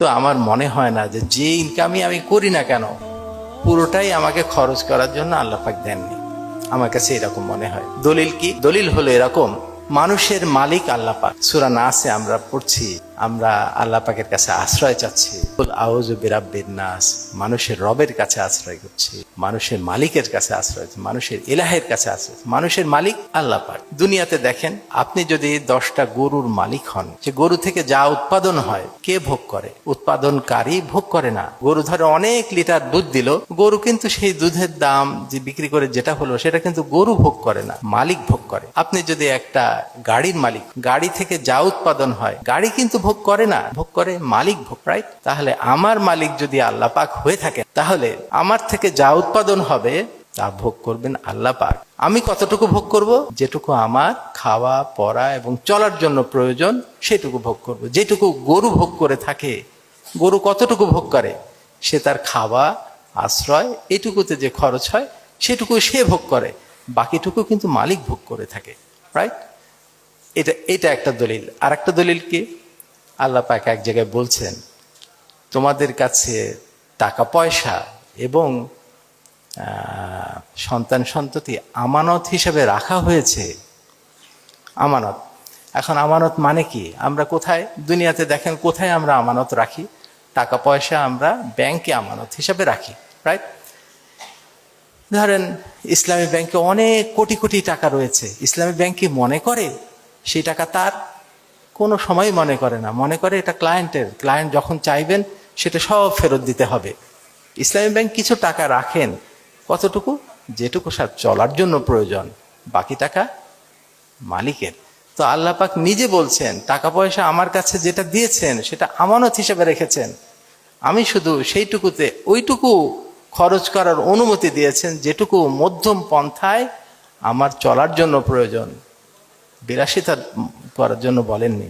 তো আমার মনে হয় না যে ইনকামই আমি করি না কেন পুরোটাই আমাকে খরচ করার জন্য আল্লাহ পাক দেননি। আমার কাছে এরকম মনে হয়। দলিল কি? দলিল হলো এরকম, মানুষের মালিক আল্লাহ পাক। সূরা নাসে আমরা পড়ছি, আমরা আল্লাহ পাকের কাছে আশ্রয় চাচ্ছি, কুল আউযু বিরাব্বিন নাস, মানুষের রবের কাছে আশ্রয় করছি, মানুষের মালিকের কাছে আশ্রয়, মানুষের ইলাহের কাছে আশ্রয়। মানুষের মালিক আল্লাহ পাক। দুনিয়াতে দেখেন, আপনি যদি 10টা গরুর মালিক হন, যে গরু থেকে যা উৎপাদন হয় কে ভোগ করে? উৎপাদনকারী ভোগ করে না। গরু ধরে অনেক লিটার দুধ দিল, গরু কিন্তু সেই দুধের দাম যে বিক্রি করে যেটা হলো সেটা কিন্তু গরু ভোগ করে না, মালিক ভোগ করে। আপনি যদি একটা গাড়ির মালিক, গাড়ি থেকে যা উৎপাদন হয় গাড়ি কিন্তু ভোগ করে না, ভোগ করে মালিক ভোগ, রাইট? তাহলে আমার মালিক যদি আল্লাহ পাক হয়ে থাকে, তাহলে আমার থেকে যা উৎপাদন হবে তা ভোগ করবেন আল্লাহ পাক। আমি কতটুকু ভোগ করব? যেটুকু আমার খাওয়া পরা এবং চলার জন্য প্রয়োজন সেটুকু ভোগ করব। যেটুকু গরু ভোগ করে থাকে, গরু কতটুকু ভোগ করে? সে তার খাওয়া, আশ্রয়, এটুকুতে যে খরচ হয় সেটুকু সে ভোগ করে, বাকিটুকু কিন্তু মালিক ভোগ করে থাকে, রাইট? এটা একটা দলিল। আর একটা দলিল কি? আল্লাহ পাক এক জায়গায় বলছেন, তোমাদের কাছে টাকা পয়সা এবং সন্তান সন্ততি আমানত হিসেবে রাখা হয়েছে। আমানত। এখন আমানত মানে কি? আমরা কোথায় দুনিয়াতে দেখেন, কোথায় আমরা আমানত রাখি? টাকা পয়সা আমরা ব্যাংকে আমানত হিসাবে রাখি, রাইট? ধরেন ইসলামী ব্যাংকে অনেক কোটি কোটি টাকা রয়েছে, ইসলামী ব্যাংক কি মনে করে সেই টাকা তার? কোনো সময় মনে করে না। মনে করে এটা ক্লায়েন্টের, ক্লায়েন্ট যখন চাইবেন সেটা সব ফেরত দিতে হবে। ইসলামী ব্যাংক কিছু টাকা রাখেন, কতটুকু? যেটুকু সার চলার জন্য প্রয়োজন, বাকি টাকা মালিকের। তো আল্লাহ পাক নিজে বলছেন, টাকা পয়সা আমার কাছে যেটা দিয়েছেন সেটা আমানত হিসেবে রেখেছেন, আমি শুধু সেইটুকুতে ওইটুকু খরচ করার অনুমতি দিয়েছেন যেটুকু মধ্যম পন্থায় আমার চলার জন্য প্রয়োজন, বিলাসিতা করার জন্য বলেননি।